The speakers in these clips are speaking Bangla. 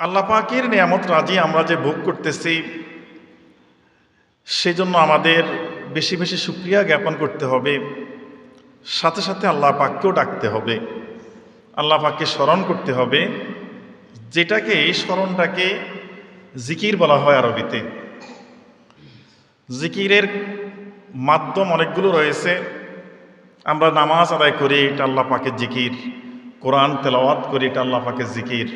আল্লাহ পাকের নিয়ামত রাজি আমরা যে ভোগ করতেছি, সেজন্য আমাদের বেশি বেশি শুকরিয়া জ্ঞাপন করতে হবে। সাথে সাথে আল্লাহ পাককেও ডাকতে হবে, আল্লাহ পাককে স্মরণ করতে হবে, যেটাকে এই স্মরণটাকে জিকির বলা হয় আরবিতে। জিকিরের মাধ্যম অনেকগুলো রয়েছে। আমরা নামাজ আদায় করি, এটা আল্লাহ পাকের জিকির। কোরআন তেলাওয়াত করি, এটা আল্লাহ পাকের জিকির।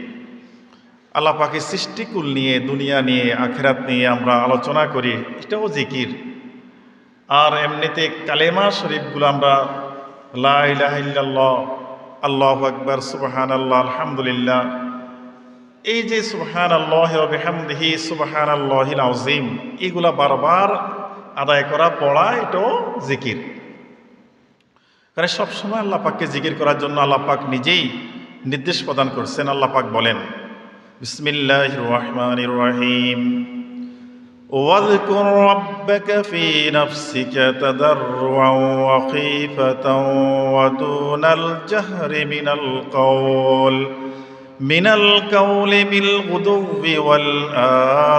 আল্লাহ পাকের সৃষ্টিকুল নিয়ে, দুনিয়া নিয়ে, আখেরাত নিয়ে আমরা আলোচনা করি, এটাও জিকির। আর এমনিতে কালেমা শরীফগুলো আমরা লা ইলাহা ইল্লাল্লাহ, আল্লাহু আকবার, সুবহানাল্লাহ, আলহামদুলিল্লাহ, এই যে সুবহানাল্লাহি ওয়া বিহামদিহি সুবহানাল্লাহিল আযীম, এগুলা বারবার আদায় করা, পড়া, এটাও জিকির। কারণ সবসময় আল্লাহ পাককে জিকির করার জন্য আল্লাহ পাক নিজেই নির্দেশ প্রদান করছেন। আল্লাহ পাক বলেন, বিসমিল্লাহির রহমানির রহিম, ওয়াযকুর রাব্বাকা ফী নাফসিকা তাদাররুআন ওয়া খীফাতান ওয়া দুনাল জাহরি মিনাল কাওলি বিল গুদুওয়ি ওয়াল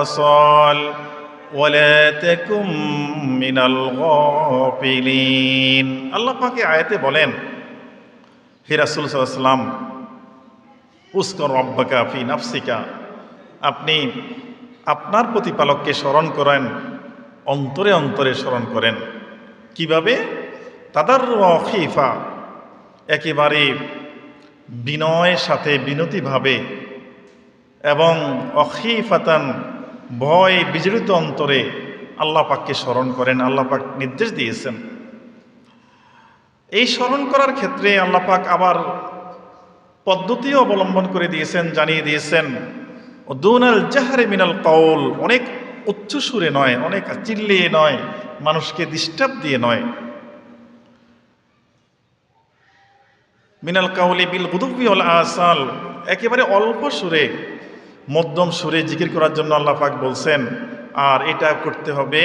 আসাল ওয়ালা তাকুম মিনাল গাফিলিন। আল্লাহ পাক এই আয়াতে বলেন, হে রাসূল সাল্লাল্লাহু আলাইহি ওয়াসাল্লাম, উযকুর রাব্বাকা ফী নাফসিকা, আপনি আপনার প্রতিপালককে স্মরণ করেন, অন্তরে অন্তরে স্মরণ করেন। কিভাবে? তাদাররু ওয়া খীফা, একেবারে বিনয়ের সাথে, বিনতিভাবে, এবং অখীফাতান, ভয় বিজড়িত অন্তরে আল্লাহ পাককে স্মরণ করেন। আল্লাহ পাক নির্দেশ দিয়েছেন। এই স্মরণ করার ক্ষেত্রে আল্লাহ পাক আবার পদ্ধতিও অবলম্বন করে দিয়েছেন, জানিয়ে দিয়েছেন। দুনাল জাহরি মিনাল কাউল, অনেক উচ্চ সুরে নয়, অনেক চিল্লিয়ে নয়, মানুষকে ডিস্টার্ব দিয়ে নয়। মিনাল কাউলি বিল গুদুওয়ি ওয়াল আসাল, একেবারে অল্প সুরে, মধ্যম সুরে জিকির করার জন্য আল্লাহ পাক বলছেন। আর এটা করতে হবে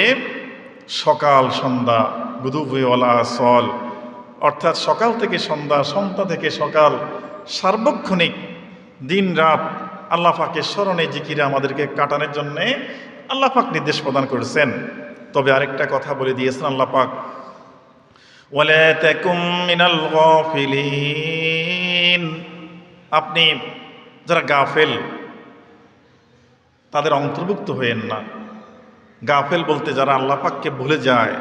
সকাল সন্ধ্যা, গুদুওয়ি ওয়াল আসাল, অর্থাৎ সকাল থেকে সন্ধ্যা, সন্ধ্যা থেকে সকাল, সার্বক্ষণিক দিন রাত আল্লাহ পাকের স্মরণে, জিকিরে আমাদেরকে কাটানোর জন্যে আল্লাহ পাক নির্দেশ প্রদান করেছেন। তবে আরেকটা কথা বলে দিয়েছেন আল্লাহ পাক, ওয়ালা তাকুম মিনাল গাফিলিন, আপনি যারা গাফেল তাদের অন্তর্ভুক্ত হয়েন না। গাফেল বলতে যারা আল্লাহ পাককে ভুলে যায়,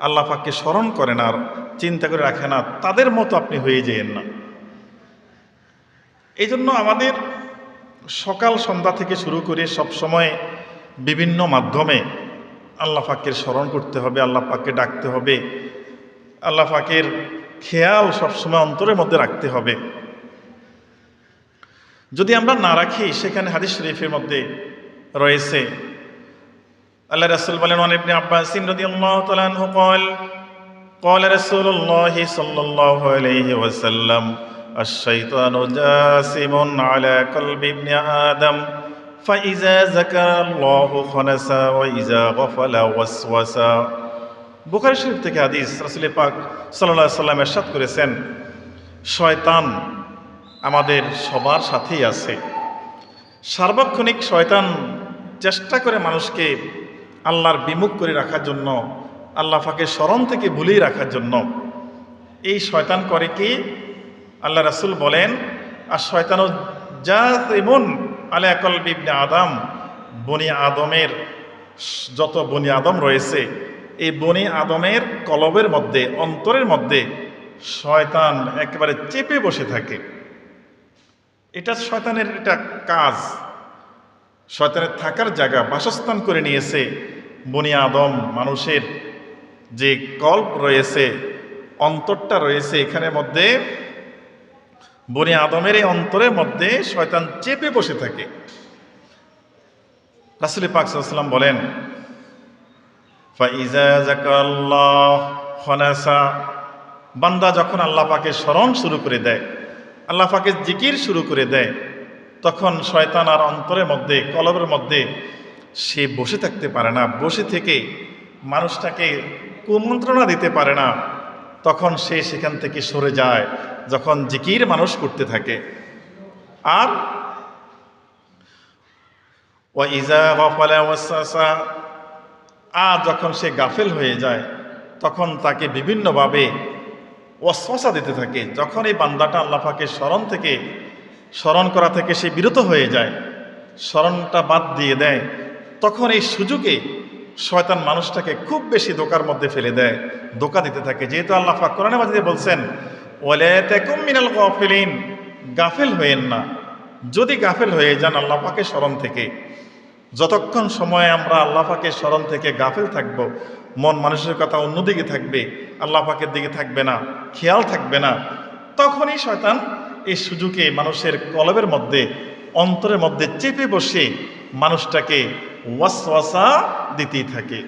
আল্লাহ পাককে স্মরণ করেন আর চিন্তা করে রাখে না, তাদের মতো আপনি হয়ে যেয়েন না। এই জন্য আমাদের সকাল সন্ধ্যা থেকে শুরু করে সব সময় বিভিন্ন মাধ্যমে আল্লাহ পাকের স্মরণ করতে হবে, আল্লাহ পাককে ডাকতে হবে, আল্লাহ পাকের খেয়াল সবসময় অন্তরের মধ্যে রাখতে হবে। যদি আমরা না রাখি, সেখানে হাদিস শরীফের মধ্যে রয়েছে, আল্লাহ রাসূল বলেন, ওয়ান ইবনে আব্বাস রাদিয়াল্লাহু তাআলা আনহু قال قال رسول الله صلى الله عليه وسلم الشيطان جاسم على قلب ابن آدم فإذا ذكر الله خنس وإذا غفل وسوس। বুখারী শরীফ থেকে হাদিস, রাসূল পাক সাল্লাল্লাহু আলাইহি ওয়াসাল্লাম ইরশাদ করেছেন, শয়তান আমাদের সবার সাথেই আছে। সার্বক্ষণিক শয়তান চেষ্টা করে মানুষকে আল্লাহর বিমুখ করে রাখার জন্য, আল্লাহ পাকের স্মরণ থেকে ভুলিয়ে রাখার জন্য। এই শয়তান করে কি? আল্লাহ রাসূল বলেন, আর শয়তানু জাসিমুন আলা কলবি ইবনে আদম, বনি আদমের যত বনি আদম রয়েছে, এই বনি আদমের কলবের মধ্যে, অন্তরের মধ্যে শয়তান একেবারে চেপে বসে থাকে। এটা শয়তানের এটা কাজ, শয়তানের থাকার জায়গা, বাসস্থান করে নিয়েছে বনি আদম। মানুষের যে কল্প রয়েছে, অন্তরটা রয়েছে, এখানের মধ্যে বনি আদমের এই অন্তরের মধ্যে শয়তান চেপে বসে থাকে। রাসূল পাক সাল্লাল্লাহু আলাইহি ওয়াসাল্লাম বলেন, ফাইজা যাকারাল্লাহ খানাসা, বান্দা যখন আল্লাহ পাকের স্মরণ শুরু করে দেয়, আল্লাহ পাকের জিকির শুরু করে দেয়, তখন শয়তান আর অন্তরের মধ্যে, কলবের মধ্যে সে বসে থাকতে পারে না। বসে থেকে মানুষটাকে কুমন্ত্রণা দিতে পারে না। তখন সে সেখান থেকে সরে যায়, যখন জিকির মানুষ করতে থাকে। আর ওয়া ইজা গাফালা ওয়াসওয়াসা, আর যখন সে গাফেল হয়ে যায় তখন তাকে বিভিন্নভাবে ওয়াসওয়াসা দিতে থাকে। যখন এই বান্দাটা আল্লাহ পাকের স্মরণ করা থেকে সে বিরত হয়ে যায়, স্মরণটা বাদ দিয়ে দেয়, তখন এই সুযোগে শয়তান মানুষটাকে খুব বেশি ধোঁকার মধ্যে ফেলে দেয়, ধোঁকা দিতে থাকে। যেহেতু আল্লাহ পাক কোরআনে মাজিদে বলছেন ওয়ালা তাকুম মিনাল গাফিলিন, গাফেল হয়েন না। যদি গাফেল হয়ে যান আল্লাহ পাকের স্মরণ থেকে, যতক্ষণ সময় আমরা আল্লাহ পাকের স্মরণ থেকে গাফেল থাকব, মন মানুষের কথা অন্যদিকে থাকবে, আল্লাহ পাকের দিকে থাকবে না, খেয়াল থাকবে না, তখনই শয়তান এই সুযোগে মানুষের কলবের মধ্যে, অন্তরের মধ্যে চেপে বসে মানুষটাকে ওয়াসওয়াসা দিতেই থাকে।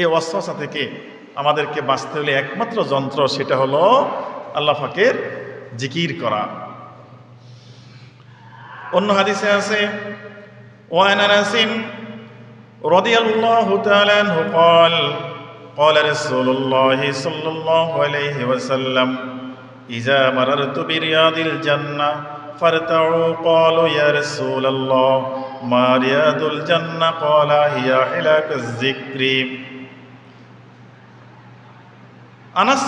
এই ওয়াসওয়াসা থেকে আমাদেরকে বাঁচতে হলে একমাত্র যন্ত্র, সেটা হলো আল্লাহ পাকের জিকির করা। অন্য হাদিসে আছে وعن أنس رضي الله تعالى عنه قال قال رسول الله صلى الله عليه وسلم إذا مررت برياض الجنة فارتعوا قالوا يا رسول الله ما رياض الجنة قال هي حلق الذكر। আনাস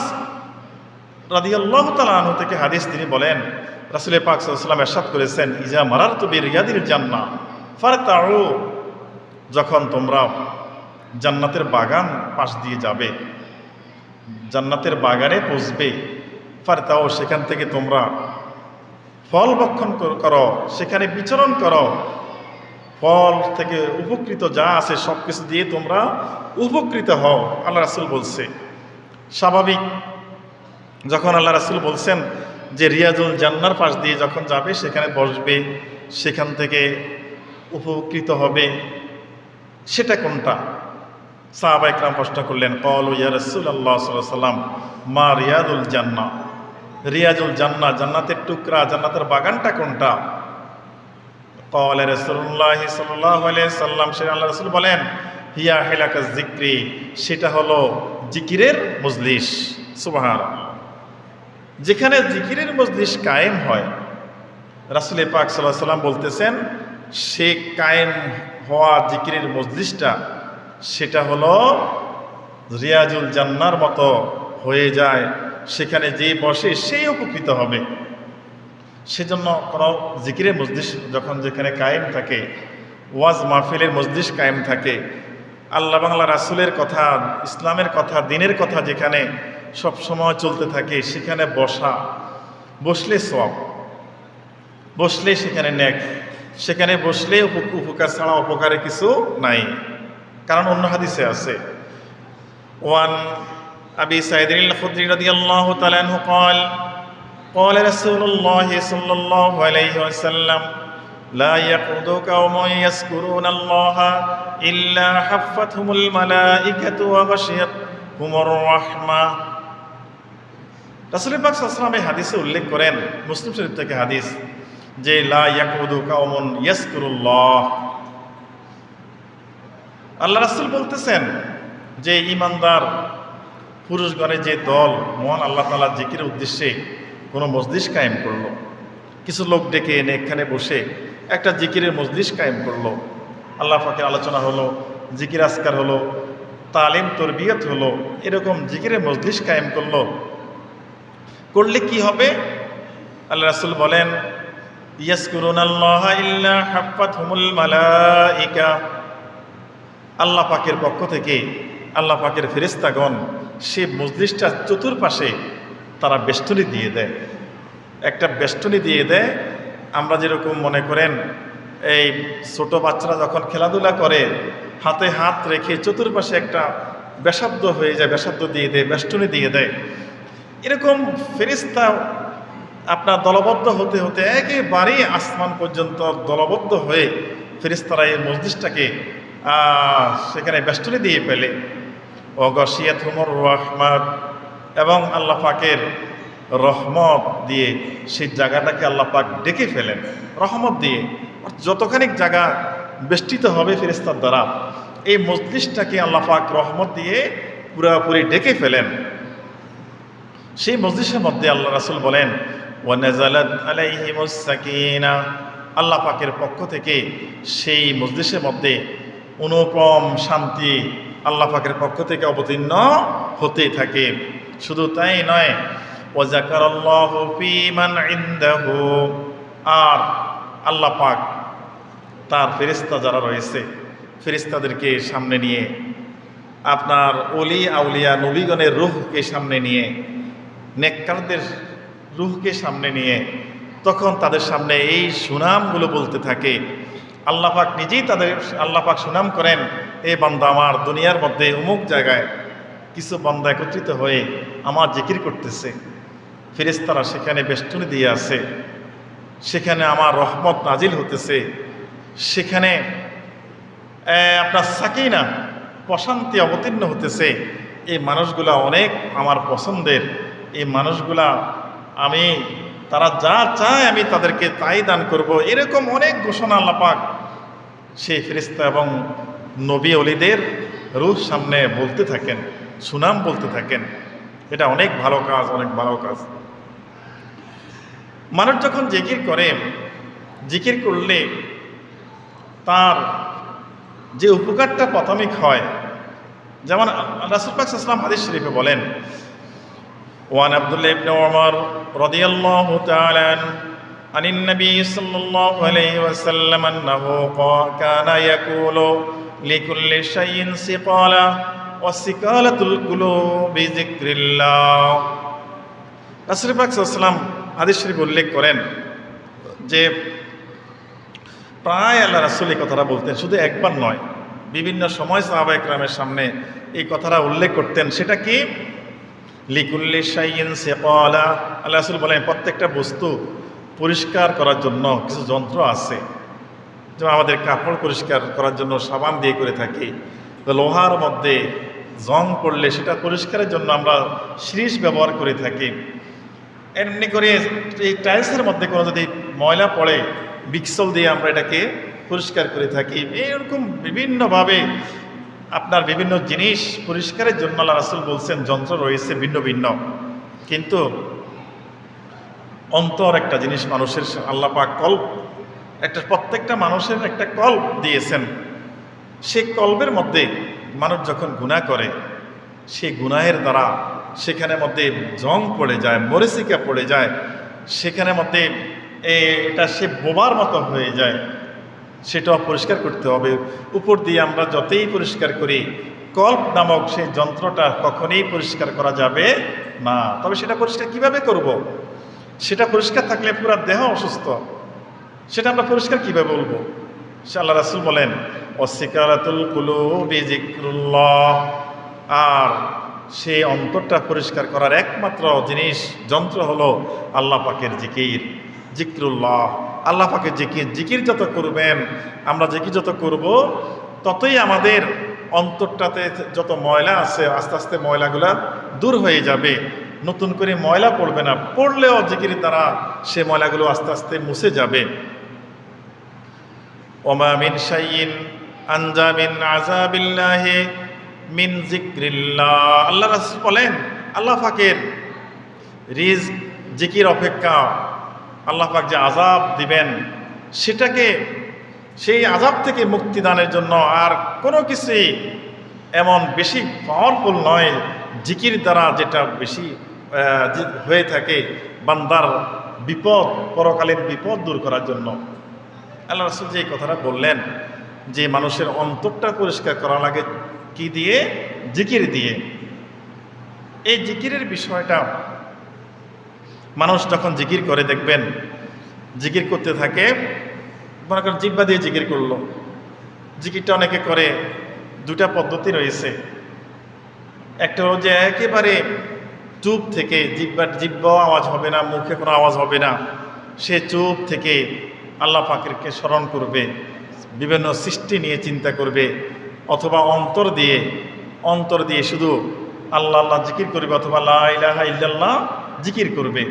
রাদিয়াল্লাহু তাআলা আনহু থেকে হাদিস, তিনি বলেন রাসূল পাক সাল্লাল্লাহু আলাইহি ওয়াসাল্লাম ইরশাদ করেছেন ইজা মারারতু বিরিয়াদিল জান্নাহ ফারতাউ, যখন তোমরা জান্নাতের বাগান পাশ দিয়ে যাবে, জান্নাতের বাগানে পৌঁছবে, ফারতাউ, সেখান থেকে তোমরা ফল ভক্ষণ করো, সেখানে বিচরণ করো, ফল থেকে উপকৃত যা আছে সব কিছু দিয়ে তোমরা উপকৃত হও। আল্লাহ রাসূল বলছে, স্বাভাবিক যখন আল্লাহ রাসূল বলছেন যে রিয়াজুল জান্নার পাশ দিয়ে যখন যাবে সেখানে বসবে, সেখান থেকে উপকৃত হবে, সেটা কোনটা? সাহাবা ইকরাম প্রশ্ন করলেন, ক্বালু ইয়া রাসূলুল্লাহ সাল্লাল্লাহু আলাইহি ওয়াসাল্লাম মা রিয়াদুল জান্নাহ, রিয়াজুল জান্নাহ, জান্নাতের টুকরা, জান্নাতের বাগানটা কোনটা? ক্বালা রাসূলুল্লাহ সাল্লাল্লাহু আলাইহি ওয়াসাল্লাম, সে আল্লাহ রাসূল বলেন হিয়া হিলাকাজ যিকরি, সেটা হলো জিকিরের মজলিস। সুবহানাল্লাহ। যেখানে জিকিরের মজলিস কায়েম হয়, রাসূল পাক সাল্লাল্লাহু আলাইহি ওয়াসাল্লাম বলতেছেন সে কায়েম হওয়া জিকিরের মজলিসটা, সেটা হলো রিয়াজুল জান্নার মতো হয়ে যায়, সেখানে যে বসে সেই উপকৃত হবে। সেজন্য কোনো জিকিরের মজলিস যখন যেখানে কায়েম থাকে, ওয়াজ মাহফিলের মজলিস কায়েম থাকে, আল্লাহ বাংলা রাসূলের কথা, ইসলামের কথা, দ্বীনের কথা যেখানে সব সময় চলতে থাকে, সেখানে বসলে সওয়াব, বসলে সেখানে নেক, সেখানে বসলে উপকার ছাড়া অপকারে কিছু নাই। কারণ অন্য হাদিসে আছে ওয়ান আবি সাঈদ আল-খুদরি রাদিয়াল্লাহু তাআলা আনহু قال قال رسول الله صلى الله عليه وسلم لا يقعد قوم يذكرون الله إلا حفتهم الملائكة وغشيتهم الرحمة। রাসূল পাক সাল্লাল্লাহু আলাইহি ওয়াসাল্লাম এই হাদিসে উল্লেখ করেন, মুসলিম শরীফ থেকে হাদিস, যে লা ইয়াকুদু কাউমুন ইয়াজকুরুল্লাহ, আল্লাহ রাসূল বলতেছেন যে ইমানদার পুরুষগণের যে দল মহান আল্লাহ তাআলার জিকিরের উদ্দেশ্যে কোনো মজলিস কায়েম করলো, কিছু লোক ডেকে এনে এখানে বসে একটা জিকিরের মজলিস কায়েম করলো, আল্লাহ পাকের আলোচনা হলো, জিকির আজকার হলো, তালিম তরবিয়ত হলো, এরকম জিকিরের মজলিস কায়েম করলে কি হবে? আল্লাহ রাসূল বলেন ইয়াজকুরুনাল্লাহা ইল্লা হাফাতহুমুল মালাইকা, আল্লাহ পাকের পক্ষ থেকে আল্লাহ পাকের ফেরেশতাগণ সে মজলিসটা চতুর্পাশে তারা বেষ্টনী দিয়ে দেয়, একটা বেষ্টনী দিয়ে দেয়। আমরা যেরকম মনে করেন এই ছোট বাচ্চারা যখন খেলাধুলা করে হাতে হাত রেখে চতুর্পাশে একটা বেশাব্দ হয়ে যায়, বেশাব্দ দিয়ে দেয়, বেষ্টনী দিয়ে দেয়, এরকম ফেরেশতা আপনার দলবদ্ধ হতে হতে একেবারে আসমান পর্যন্ত দলবদ্ধ হয়ে ফেরেশতারা এই মজলিসটাকে সেখানে বেষ্টনী দিয়ে ফেলে। ওয়াগাশিয়াতহুমুর রাহমাত, এবং আল্লাহ পাকের রহমত দিয়ে সেই জায়গাটাকে আল্লাহ পাক ডেকে ফেলেন, রহমত দিয়ে। যতখানি জায়গা বেষ্টিত হবে ফেরেশতার দ্বারা, এই মজলিসটাকে আল্লাহ পাক রহমত দিয়ে পুরোপুরি ডেকে ফেলেন। সেই মজলিসের মধ্যে আল্লাহ রাসূল বলেন ওয়ানাজালাত আলাইহিমুস সাকিনা, আল্লাহ পাকের পক্ষ থেকে সেই মজলিসের মধ্যে অনুপম শান্তি আল্লাহ পাকের পক্ষ থেকে অবতীর্ণ হতে থাকে। শুধু তাই নয়, ওয়াজাকারাল্লাহু ফী মান ইনদাহু, আর আল্লাহ পাক তার ফেরেশতা যারা রয়েছে ফেরেশতাদেরকে সামনে নিয়ে, আপনার ওলি আউলিয়া নবীগণের রূহকে সামনে নিয়ে, নেককারদের রূহকে সামনে নিয়ে তখন তাদের সামনে এই সুনামগুলো বলতে থাকে। আল্লাহ পাক নিজেই আল্লাহ পাক সুনাম করেন, এই বান্দা আমার দুনিয়ার মধ্যে অমুক জায়গায় কিছু বান্দা একত্রিত হয়ে আমার জিকির করতেছে, ফেরেশতারা সেখানে বেষ্টনী দিয়ে আছে, সেখানে আমার রহমত নাজিল হতেছে, সেখানে আপনার সাকিনা প্রশান্তি অবতীর্ণ হতেছে। এই মানুষগুলা অনেক আমার পছন্দের, এই মানুষগুলা তারা যা চায় আমি তাদেরকে তাই দান করব। এরকম অনেক ঘোষণা আল্লাহ পাক সেই ফেরেশতা এবং নবী ওলিদের রূহ সামনে বলতে থাকেন, সুনাম বলতে থাকেন। এটা অনেক ভালো কাজ, অনেক ভালো কাজ। মানুষ যখন জিকির করে, জিকির করলে তার যে উপকারটা প্রাথমিক হয়, যেমন রাসূল পাক সাল্লাল্লাহু আলাইহি ওয়াসাল্লাম হাদিস শরীফে বলেন, ওয়ান আব্দুল্লাহ ইবনে ওমর রাদিয়াল্লাহু তাআলা আনিন নবী সাল্লাল্লাহু আলাইহি ওয়াসাল্লাম আন্নাহু কানা ইয়াকুলু লিকুল্লি শাইইন সিকালা ওয়া সিকালাতুল কুলুবি যিকরিল্লাহ। রাসূল পাক সাল্লাল্লাহু আলাইহি ওয়াসাল্লাম হাদিস শরীফ উল্লেখ করেন যে প্রায় আল্লাহ রাসূল এই কথাটা বলতেন, শুধু একবার নয়, বিভিন্ন সময় সাহাবা একরামের সামনে এই কথাটা উল্লেখ করতেন। সেটা কি? লিকুল্লি শাইইন সিকালা। আল্লাহ রাসূল বলেন প্রত্যেকটা বস্তু পরিষ্কার করার জন্য কিছু যন্ত্র আছে। যেমন আমাদের কাপড় পরিষ্কার করার জন্য সাবান দিয়ে করে থাকি, লোহার মধ্যে জং পড়লে সেটা পরিষ্কারের জন্য আমরা শিরিষ ব্যবহার করে থাকি। এমনি করে এই টাইলসের মধ্যে কোনো যদি ময়লা পড়ে বিক্সল দিয়ে আমরা এটাকে পরিষ্কার করে থাকি। এরকম বিভিন্নভাবে আপনার বিভিন্ন জিনিস পরিষ্কারের জন্য আল্লাহ রাসূল বলছেন যন্ত্র রয়েছে ভিন্ন ভিন্ন। কিন্তু অন্তর একটা জিনিস মানুষের, আল্লাহ পাক কল্ব একটা, প্রত্যেকটা মানুষের একটা কল্ব দিয়েছেন। সেই কল্বের মধ্যে মানুষ যখন গুনাহ করে, সেই গুনাহের দ্বারা সেখানের মধ্যে জং পড়ে যায়, মরিচিকা পড়ে যায়, সেখানের মধ্যে এটা সে বোবার মতো হয়ে যায়। সেটাও পরিষ্কার করতে হবে। উপর দিয়ে আমরা যতই পরিষ্কার করি, কল্ব নামক সেই যন্ত্রটা কখনোই পরিষ্কার করা যাবে না। তবে সেটা পরিষ্কার কিভাবে করব? সেটা পরিষ্কার থাকলে পুরো দেহ অসুস্থ, সেটা আমরা পরিষ্কার কিভাবে বলবো? সে আল্লাহ রাসূল বলেন ওয়াসিকারাতুল কুলুবি যিকরুল্লাহ, আর সেই অন্তরটা পরিষ্কার করার একমাত্র জিনিস, যন্ত্র হলো আল্লাহ পাকের জিকির, যিকরুল্লাহ। আল্লাহ পাকের জিকির, জিকির যত করবেন, আমরা জিকির যত করব, ততই আমাদের অন্তরটাতে যত ময়লা আছে আস্তে আস্তে ময়লাগুলা দূর হয়ে যাবে, নতুন করে ময়লা পড়বে না, পড়লেও জিকির দ্বারা সে ময়লাগুলো আস্তে আস্তে মুছে যাবে। ওমা মিন শাইইন আনজা মিন আযাবিল্লাহি মিন যিকরিল্লাহ। আল্লাহ রাসূল বলেন আল্লাহ পাকের রিজক, জিকির অপেক্ষা আল্লাহ পাক যে আযাব দিবেন, সেটাকে, সেই আযাব থেকে মুক্তিদানের জন্য আর কোনো কিছুই এমন বেশি পাওয়ারফুল নয় জিকির দ্বারা, যেটা বেশি হয়ে থাকে বান্দার বিপদ, পরকালীন বিপদ দূর করার জন্য। আল্লাহ রাসূল যে কথাটা বললেন যে মানুষের অন্তরটা পরিষ্কার করা লাগে কি দিয়ে? জিকির দিয়ে। এই জিকিরের বিষয়টা মানুষ যখন জিকির করে, দেখবেন জিকির করতে থাকে, মনে করেন জিহ্বা দিয়ে জিকির করলো। জিকিরটা অনেকে করে, দুটা পদ্ধতি রয়েছে। একটা হলো যে একেবারে চুপ থেকে, জিহ্বাও আওয়াজ হবে না, মুখে কোনো আওয়াজ হবে না, সে চুপ থেকে আল্লাহ পাকেরকে স্মরণ করবে, বিভিন্ন সৃষ্টি নিয়ে চিন্তা করবে, অথবা অন্তর দিয়ে শুধু আল্লাহ আল্লাহ জিকির করবে, অথবা লা ইলাহা ইল্লাল্লাহ জিকির করবে।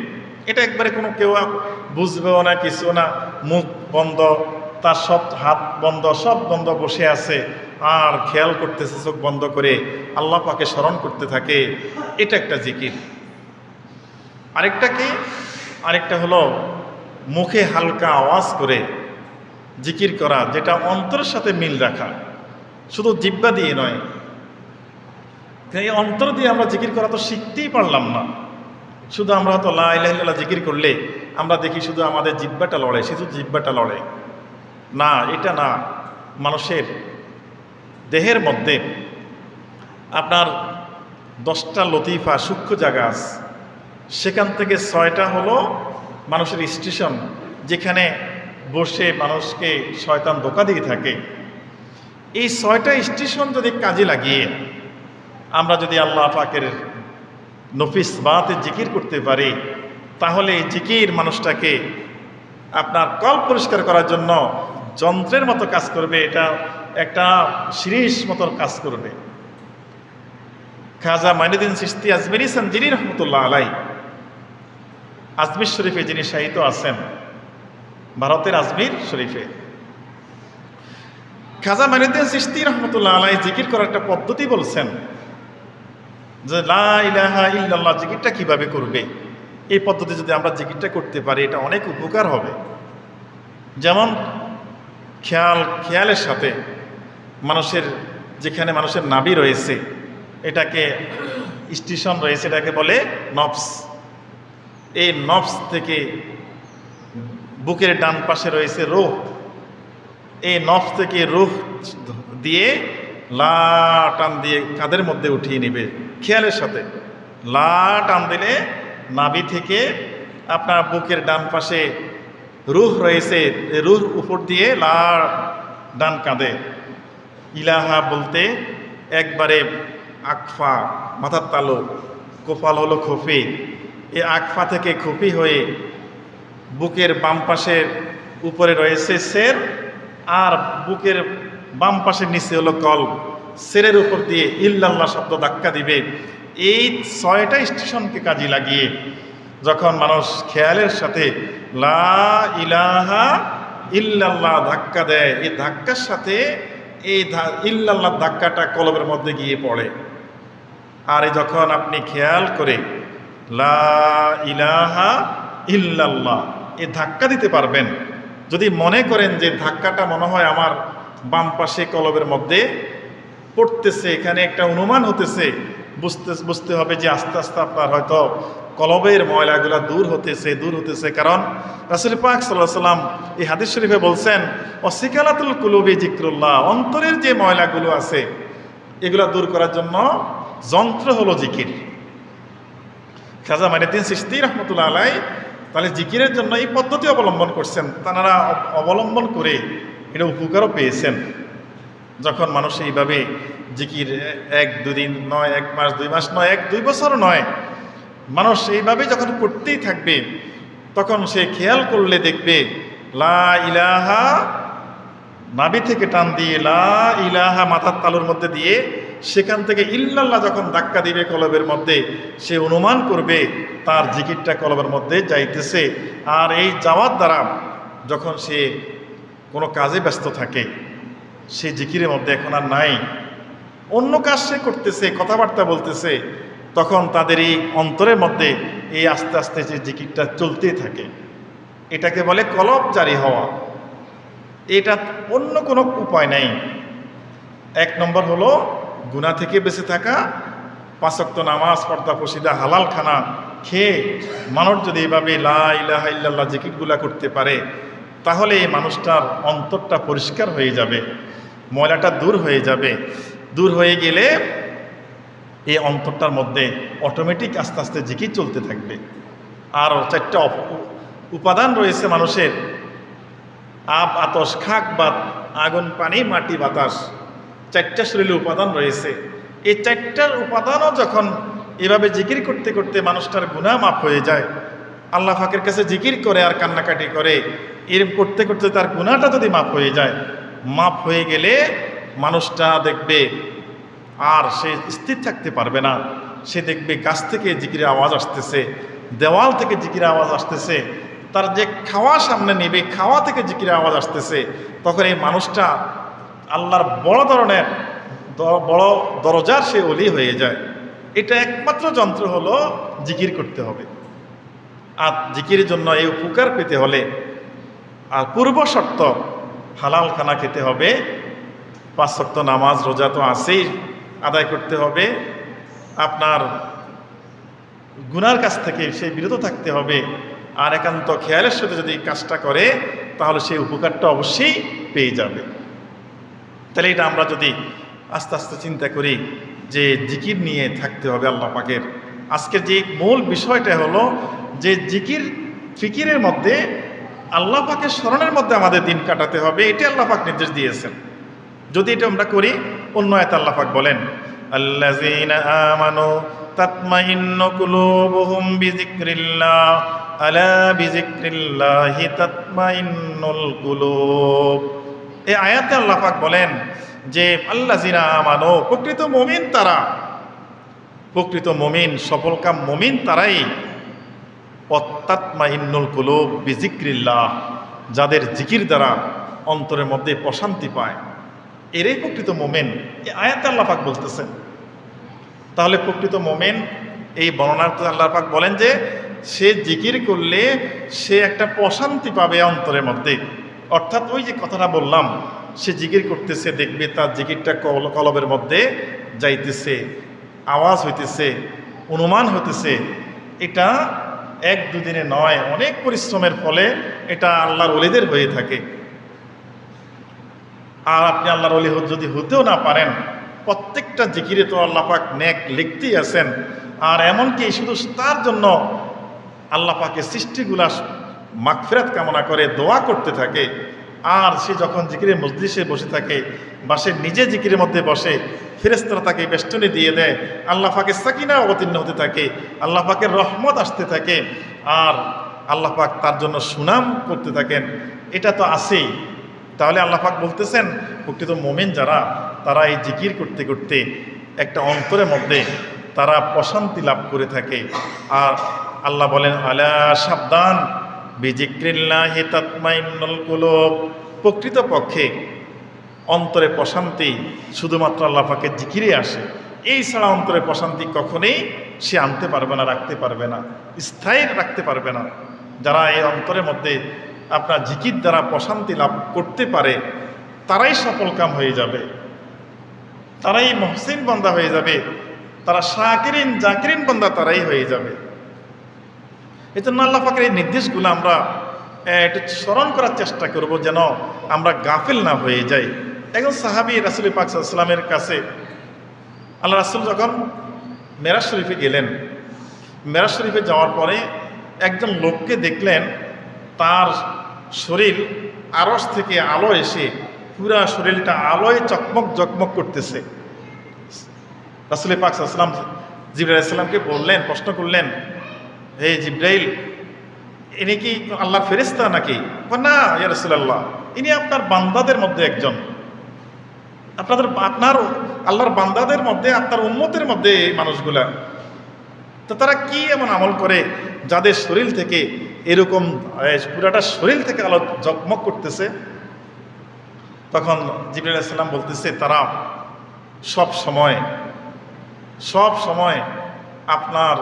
এটা একবারে কোনো কেউ বুঝবেও না, কিছু না, মুখ বন্ধ, তার সব হাত বন্ধ, সব বন্ধ, বসে আছে আর খেয়াল করতেছে চোখ বন্ধ করে, আল্লাহ পাকে স্মরণ করতে থাকে। এটা একটা জিকির। আরেকটা কি? আরেকটা হলো মুখে হালকা আওয়াজ করে জিকির করা, যেটা অন্তরের সাথে মিল রাখা, শুধু জিহ্বা দিয়ে নয়। এই অন্তর দিয়ে আমরা জিকির করা তো শিখতেই পারলাম না। শুধু আমরা তো লা ইলাহা ইল্লাল্লাহ জিকির করলে আমরা দেখি শুধু আমাদের জিহ্বাটা লড়ে, শুধু জিহ্বাটা লড়ে না, এটা না। মানুষের দেহের মধ্যে আপনার 10টা লতিফা সূক্ষ্ম জায়গা আছে, সেখান থেকে 6টা হলো মানুষের স্টেশন, যেখানে বসে মানুষকে শয়তান ধোঁকা দিয়ে থাকে। এই 6টা স্টেশন যদি কাজে লাগিয়ে আমরা যদি আল্লাহ পাকের নফিস বাতে জিকির করতে পারি, তাহলে এই জিকির মানুষটাকে আপনার কল পরিষ্কার করার জন্য যন্ত্রের মতো কাজ করবে, এটা একটা শিরিষ মতো কাজ করবে। খাজা মাইনুদ্দিন চিশতি আজমিরি যিনি রহমতুল্লাহ আলাই, আজমির শরীফে যিনি শায়িত আছেন, ভারতের আজমির শরীফে, খাজা মাইনুদ্দিন চিশতি রহমতুল্লাহ আলাই জিকির করার একটা পদ্ধতি বলছেন যে লা ইলাহা ইল্লাল্লাহ জিকিরটা কিভাবে করবে। এই পদ্ধতি যদি আমরা জিকিরটা করতে পারি, এটা অনেক উপকার হবে। যেমন খেয়ালের সাথে মানুষের, যেখানে মানুষের নাভি রয়েছে, এটাকে স্টেশন রয়েছে, এটাকে বলে নফস। এই নফস থেকে বুকের ডান পাশে রয়েছে রূহ। এই নফস থেকে রূহ দিয়ে লা টান দিয়ে কাঁধের মধ্যে উঠিয়ে নেবে খেয়ালের সাথে। লা টান দিলে নাভি থেকে আপনার বুকের ডান পাশে রূহ রয়েছে, রূহ উপর দিয়ে লা ডান কাঁধে। ইলাহা বলতে একবারে আকফা মাথার তালু, কোফাল হলো খফি, এই আকফা থেকে খফি হয়ে বুকের বাম পাশের উপরে রয়েছে সের, আর বুকের বাম পাশের নিচে হলো কলব। সেরের উপর দিয়ে ইল্লাল্লাহ শব্দ ধাক্কা দিবে। এই 6টা স্টেশনকে কাজে লাগিয়ে যখন মানুষ খেয়ালের সাথে লা ইলাহা ইল্লাল্লাহ ধাক্কা দেয়, এই ধাক্কার সাথে এই ইল্লাল্লাহ ধাক্কাটা কলবের মধ্যে গিয়ে পড়ে। আর যখন আপনি খেয়াল করে লা ইলাহা ইল্লাল্লাহ এই ধাক্কা দিতে পারবেন, যদি মনে করেন যে ধাক্কাটা মনে হয় আমার বাম পাশে কলবের মধ্যে পড়তেছে, এখানে একটা অনুমান হতেছে, বুঝতে হবে যে আস্তে আস্তে আপনার হয়তো কলবের ময়লাগুলা দূর হতেছে। কারণ রাসূল পাক সাল্লাল্লাহু আলাইহি সাল্লাম এই হাদিস শরীফে বলছেন, ওয়াসিকালাতুল কুলুবি যিকরুল্লাহ, অন্তরের যে ময়লাগুলো আছে এগুলা দূর করার জন্য যন্ত্র হলো জিকির। খাজা মাইনুদ্দিন চিশতি রহমতুল্লাহ আলাই তাহলে জিকিরের জন্য এই পদ্ধতি অবলম্বন করছেন, তারা অবলম্বন করে এটা উপকারও পেয়েছেন। যখন মানুষ এইভাবে জিকির 1-2 দিন নয়, 1 মাস 2 মাস নয়, 1-2 বছর নয়, মানুষ এইভাবে যখন করতেই থাকবে, তখন সে খেয়াল করলে দেখবে লা ইলাহা নাভি থেকে টান দিয়ে লা ইলাহা মাথার তালুর মধ্যে দিয়ে সেখান থেকে ইল্লাল্লাহ যখন ধাক্কা দিবে কলবের মধ্যে, সে অনুমান করবে তার জিকিরটা কলবের মধ্যে যাইতেছে। আর এই যাওয়ার দ্বারা যখন সে কোনো কাজে ব্যস্ত থাকে, সে জিকিরের মধ্যে এখন আর নাই, অন্য কাজ সে করতেছে, কথাবার্তা বলতেছে, তখন তাদের এই অন্তরের মধ্যে এই আস্তে আস্তে যে জিকিরটা চলতেই থাকে। এটাকে বলে কলব জারি হওয়া। এটা অন্য কোনো উপায় নাই। 1 নম্বর হলো গুনাহ থেকে বেঁচে থাকা, 5 ওয়াক্ত নামাজ, পর্দা পশিদা, হালাল খানা খেয়ে মানুষ যদি এভাবে লা ইলাহা ইল্লাল্লাহ জিকিরগুলা করতে পারে, তাহলে এই মানুষটার অন্তরটা পরিষ্কার হয়ে যাবে, ময়লাটা দূর হয়ে যাবে। দূর হয়ে গেলে এই অন্তরটার মধ্যে অটোমেটিক আস্তে আস্তে জিকির চলতে থাকবে। আর 4টা উপাদান রয়েছে মানুষের, আব, আতস, খাক, বাত, আগুন, পানি, মাটি, বাতাস, 4টা শরীরে উপাদান রয়েছে। এই 4টার উপাদানও যখন এভাবে জিকির করতে করতে মানুষটার গুনাহ মাফ হয়ে যায়, আল্লাহ পাকের কাছে জিকির করে আর কান্নাকাটি করে, এরকম করতে করতে তার গুনাহটা যদি মাফ হয়ে যায়, মাফ হয়ে গেলে মানুষটা দেখবে আর সে স্থির থাকতে পারবে না। সে দেখবে গাছ থেকে জিকিরের আওয়াজ আসতেছে, দেওয়াল থেকে জিকিরের আওয়াজ আসতেছে, তার যে খাওয়া সামনে নেবে খাওয়া থেকে জিকিরের আওয়াজ আসতেছে। তখন এই মানুষটা আল্লাহর বড় দরজার সে ওলি হয়ে যায়। এটা একমাত্র যন্ত্র হলো জিকির করতে হবে। আর জিকিরের জন্য এই উপকার পেতে হলে আর পূর্ব শর্ত হালাল খানা খেতে হবে, 5 ওয়াক্ত নামাজ রোজা তো আছেই আদায় করতে হবে, আপনার গুনার কাছ থেকে সে বিরত থাকতে হবে। আর একান্ত খেয়ালের সাথে যদি কাজটা করে তাহলে সেই উপকারটা অবশ্যই পেয়ে যাবে। তাহলে এটা আমরা যদি আস্তে আস্তে চিন্তা করি যে জিকির নিয়ে থাকতে হবে আল্লাহ পাকের। আজকের যে মূল বিষয়টা হলো যে জিকির ফিকিরের মধ্যে আল্লাহ পাকের স্মরণের মধ্যে আমাদের দিন কাটাতে হবে, এটা আল্লাহ পাক নির্দেশ দিয়েছেন। যদি এটা আমরা করি, অন্য আয়াতে আল্লাহ পাক বলেন আল্লাযীনা আমানু তাতমাইন্নু কুলুবুহুম বিযিকরিল্লাহ আলা বিযিকরিল্লাহি তাতমাইন্নুল কুলুব। এই আয়াতে আল্লাহ পাক বলেন যে আল্লাযীনা আমানু, প্রকৃত মুমিন তারা, প্রকৃত মুমিন সফলকাম মুমিন তারাই, তাতমাইন্নুল কুলুব বিযিকরিল্লাহ, যাদের জিকির দ্বারা অন্তরের মধ্যে প্রশান্তি পায়, এরাই প্রকৃত মুমিন। এই আয়াতে আল্লাহ পাক বলতেছেন। তাহলে প্রকৃত মুমিন এই বর্ণনাতে আল্লাহ পাক বলেন যে সে জিকির করলে সে একটা প্রশান্তি পাবে অন্তরের মধ্যে। অর্থাৎ ওই যে কথাটা বললাম, সে জিকির করতেছে, দেখবে তার জিকিরটা কলবের মধ্যে যাইতেছে, আওয়াজ হইতেছে, অনুমান হইতেছে। এটা 1-2 দিনে নয়, অনেক পরিশ্রমের ফলে এটা আল্লাহর ওলিদের হয়ে থাকে। আর আপনি আল্লাহর ওলি যদি হতেও না পারেন, প্রত্যেকটা জিকিরে তো আল্লাহ পাক নেক লিখতেই আছেন। আর এমনকি শুধু তার জন্য আল্লাহ পাকের সৃষ্টিগুলা মাগফিরাত কামনা করে দোয়া করতে থাকে। আর সে যখন জিকিরের মজলিসে বসে থাকে বা সে নিজে জিকিরের মধ্যে বসে, ফেরেশতারা তাকে বেষ্টনী দিয়ে দেয়, আল্লাহ পাকের সাকিনা অবতীর্ণ হতে থাকে, আল্লাহ পাকের রহমত আসতে থাকে, আর আল্লাহ পাক তার জন্য সুনাম করতে থাকেন। এটা তো আছেই। তাহলে আল্লাহ পাক বলতেছেন প্রকৃত মুমিন যারা, তারা এই জিকির করতে করতে একটা অন্তরের মধ্যে তারা প্রশান্তি লাভ করে থাকে। আর আল্লাহ বলেন আলা সাবধান বিযিকরিল্লাহি তাতমাইন্নুল কুলুব, প্রকৃতপক্ষে অন্তরে প্রশান্তি শুধুমাত্র আল্লাহ পাকের জিকিরে আসে। এই ছাড়া অন্তরে প্রশান্তি কখনোই সে আনতে পারবে না, রাখতে পারবে না, স্থায়ী রাখতে পারবে না। যারা এই অন্তরের মধ্যে আপনার জিকির দ্বারা প্রশান্তি লাভ করতে পারে, তারাই সফল কাম হয়ে যাবে, তারাই মহসিন বান্দা হয়ে যাবে, তারা শাকিরিন জাকিরিন বান্দা তারাই হয়ে যাবে। এই জন্য আল্লাহ পাকের এই নির্দেশগুলো আমরা একটু স্মরণ করার চেষ্টা করব, যেন আমরা গাফিল না হয়ে যাই। একজন সাহাবী রাসূল পাক সাল্লাল্লাহু আলাইহি ওয়াসাল্লামের কাছে আল্লাহ রাসূল যখন মেরাজ শরীফে গেলেন, মেরাজ শরীফে যাওয়ার পরে একজন লোককে দেখলেন, তার শরীর আরশ থেকে আলো এসে পুরা শরীরটা আলোয় চকমক জকমক করতেছে। রাসূল পাক সাল্লাল্লাহু আলাইহি ওয়াসাল্লাম জিবরাইল আলাইহিস সালামকে বললেন, প্রশ্ন করলেন, হে জিবরাইল, ইনি কি আল্লাহর ফেরেশতা নাকি? না ইয়া রাসূলুল্লাহ, ইনি আপনার বান্দাদের মধ্যে একজন, আপনার আল্লাহর বান্দাদের মধ্যে, আপনার উম্মতের মধ্যে এই মানুষগুলা। তো তারা কি এমন আমল করে যাদের শরীর থেকে এরকম পুরাটা শরীর থেকে আলো জকমক করতেছে? তখন জিবরাইল আলাইহিস সালাম বলতেছে, তারা সব সময় আপনার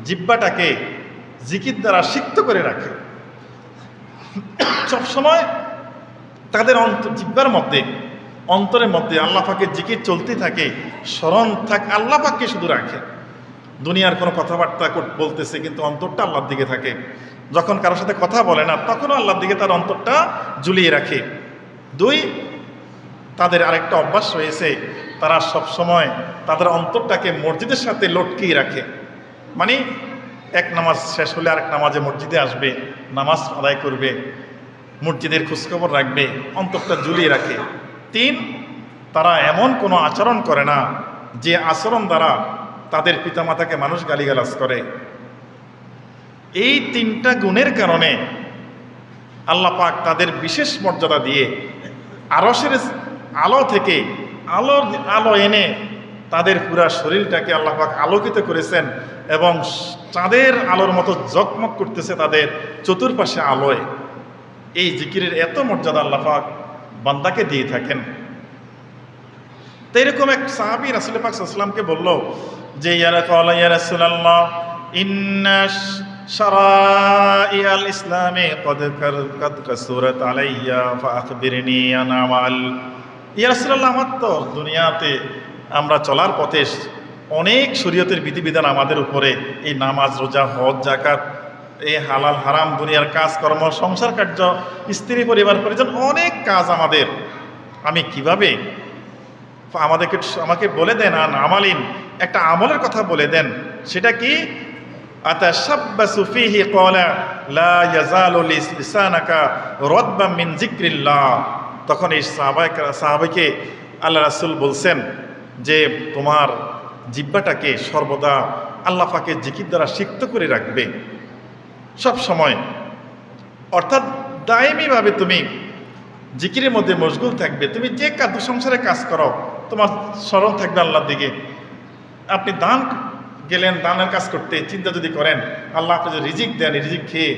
জিহ্বাটাকে জিকির দ্বারা সিক্ত করে রাখে। সব সময় তাদের জিহ্বার মধ্যে, অন্তরের মধ্যে আল্লাহ পাকের জিকির চলতে থাকে, স্মরণ থাকে, আল্লাহ পাককে শুধু রাখে। দুনিয়ার কোনো কথাবার্তা বলতেছে কিন্তু অন্তরটা আল্লাহর দিকে থাকে। যখন কারোর সাথে কথা বলে না, তখনও আল্লাহর দিকে তার অন্তরটা ঝুলিয়ে রাখে। 2, তাদের আরেকটা অভ্যাস রয়েছে, তারা সব সময় তাদের অন্তরটাকে মসজিদের সাথে লটকিয়ে রাখে। মানে এক নামাজ শেষ হলে আরেক নামাজে মসজিদে আসবে, নামাজ আদায় করবে, মসজিদের খোঁজখবর রাখবে, অন্তরটা ঝুলিয়ে রাখে। 3, তারা এমন কোনো আচরণ করে না যে আচরণ দ্বারা তাদের পিতামাতাকে মানুষ গালিগালাজ করে। এই 3টা গুণের কারণে আল্লাহ পাক তাদের বিশেষ মর্যাদা দিয়ে আরশের আলো থেকে আলো এনে তাদের পুরা শরীরটাকে আল্লাহ পাক আলোকিত করেছেন, এবং চাঁদের আলোর মতো জকমক করতেছে তাদের চতুর্পাশে আলোয়। এই জিকিরের এত মর্যাদা আল্লাহ পাক বান্দাকে দিয়ে থাকেন। তো এরকম এক সাহাবী রাসূল পাক সাল্লাল্লাহু আলাইহি ওয়াসাল্লামকে বলল যে ইয়া রাসূলুল্লাহ, ইন্না শারা'i আল ইসলামে কদ কাসুরাত আলাইয়া ফাআখবিরনি আন আমাল। ইয়া রাসূলুল্লাহ, আমার তো দুনিয়াতে আমরা চলার পথে অনেক শরীয়তের বিধিবিধান আমাদের উপরে, এই নামাজ, রোজা, হজ, যাকাত, এই হালাল হারাম দুনিয়ার কাজকর্ম, সংসার কার্য, স্ত্রী পরিবার পরিজন, অনেক কাজ আমাদের। আমি কিভাবে আমাকে বলে দেন আন আমালিন, একটা আমলের কথা বলে দেন। সেটা কি? আতাশাব্বাসু ফীহি ক্বালা লা ইয়াজালু লিসানাকা রাদবাম মিন যিকরিল্লাহ। তখন এই সাহাবাকে আল্লাহ রাসূল বলছেন যে তোমার জিহ্বাটাকে সর্বদা আল্লাহ পাকের জিকির দ্বারা সিক্ত করে রাখবে সব সময়। অর্থাৎ দায়মিভাবে তুমি জিকিরের মধ্যে মশগুল থাকবে। তুমি যে সংসারে কাজ করো, তোমার স্মরণ থাকবে আল্লাহর দিকে। আপনি দান গেলেন, দানের কাজ করতে, চিন্তা যদি করেন আল্লাহ আপনি যদি রিজিক দেন, রিজিক খেয়ে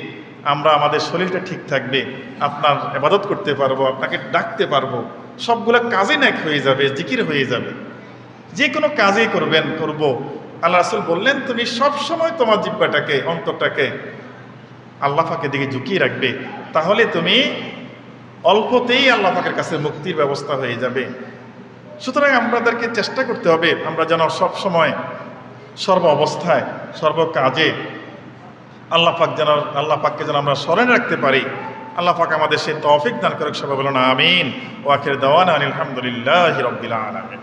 আমরা আমাদের শরীরটা ঠিক থাকবে, আপনার ইবাদত করতে পারবো, আপনাকে ডাকতে পারবো, সবগুলো কাজই নাক হয়ে যাবে, জিকির হয়ে যাবে। যে কোনো কাজই করব। আল্লাহ রাসূল বললেন তুমি সব সময় তোমার জিহ্বাটাকে, অন্তরটাকে আল্লাহ পাকের দিকে ঝুঁকিয়ে রাখবে, তাহলে তুমি অল্পতেই আল্লাহ পাকের কাছে মুক্তির ব্যবস্থা হয়ে যাবে। সুতরাং আমাদেরকে চেষ্টা করতে হবে আমরা যেন সব সময়, সর্ব অবস্থায়, সর্ব কাজে আল্লাহ পাককে যেন আমরা স্মরণে রাখতে পারি। আল্লাহ পাক আমাদের সেই তৌফিক দান করুক। সবাই বলুন আমিন। ওয়া আখির দাওয়ানা আলহামদুলিল্লাহি রাব্বিল আলামিন।